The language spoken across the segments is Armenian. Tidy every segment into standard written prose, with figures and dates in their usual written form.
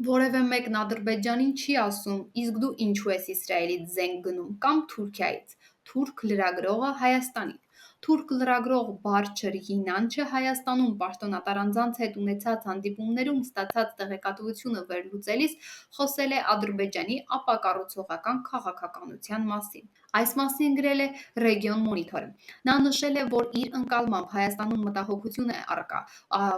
Որևէ մեկն Ադրբեջանին չի ասում՝ իսկ դու ինչու ես Իսրայելից զենք գնում կամ Թուրքիայից, թուրք լրագրողը Հայաստանին։ Թուրք լրագրող Բարչր Յինանչը Հայաստանում պաշտոնատար անձանց հետ ունեցած հանդիպումներում ստացած տեղեկատվությունը վերլուծելիս խոսել է Ադրբեջանի ապակառուցողական քաղաքականության մասին։ Այս մասին գրել է Region Monitor-ը։ Նա նշել է, որ իր ընկալմամբ Հայաստանում մտահոգություն է առկա,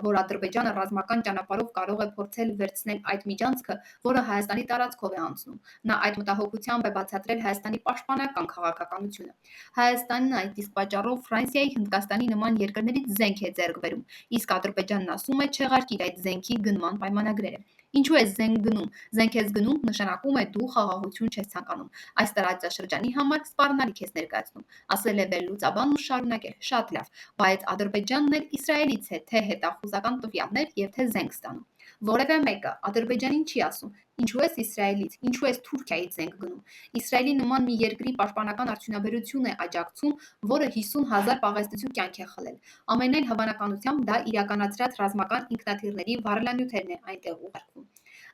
որ Ադրբեջանը ռազմական ճանապարհով կարող է փորձել վերցնել այդ միջանցքը, որը Հայաստանի տարածքով է անցնում։ Նա այդ մտահոգությամբ է բացատրել Հայաստանի պաշտպանական քաղաքականությունը։ Հայաստանն այդ իսկ պատճառով Ֆրանսիայի, Հնդկաստանի նման երկրներից զենք է ձեռք բերում, իսկ Ադրբեջանն ասում է չեղարկիր այդ զենքի գնման պայմանագրերը։ Ինչու ես զենք գնում։ Զենք ես գնում նշանակում է դու խաղաղություն չես ցանկանում։ Այս տարածաշրջանի համար սպառնալիք ես ներկայացնում, ասել է վերլուծաբանն ու շարունակել. շատ լավ, բայց Ադրբեջանն էլ Իսրայելից է թե հետախուզական տվյալներ եւ թե զենք ստանում։ Որևէ մեկը Ադրբեջանին չի ասում՝ ինչու ես Իսրայելից, ինչու ես Թուրքիայից զենք գնում։ Իսրայելի նման մի երկրի պաշտպանական արդյունաբերություն է աջակցում, որը 50,000 պաղեստեցու կյանք է խլել։ Ամենայն հավանականությամբ դա իրականացրած ռազմական ինքնաթիռների վառելանյութերն է այնտեղ ուղարկվում։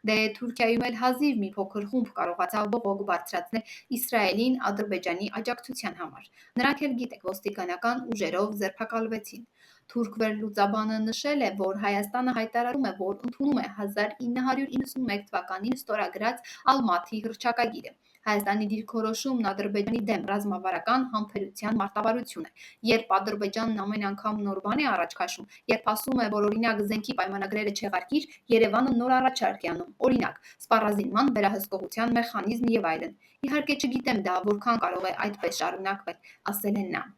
Դե Թուրքիայում էլ հազիվ մի փոքր խումբ կարողացավ բողոք բարձրացնել Իսրայելին Ադրբեջանի աջակցության համար։ Նրանք էլ գիտեք ոստիկանական ուժերով ձերբակալվեցին։ Թուրք վերլուծաբանը նշել է, որ Հայաստանը հայտարարում է, որ ընդունում է 1991 թվականին ստորագրած Ալմաթի հռչակագիրը։ Հայաստանի դիրքորոշումն Ադրբեջանի դեմ ռազմավարական համբերության մարտավարություն է։ Երբ Ադրբեջանն ամեն անգամ նոր բան է առաջ քաշում, երբ ասում է, որ օրինակ զենքի պայմանագրերը չեղարկիր, Երևանը նոր առաջարկ է անում, օրինակ, սպառազինման վերահսկողության մեխանիզմ եւ այլն։ Իհարկե չգիտեմ դա որքան կարող է այդպես շարունակվել, ասել է նա։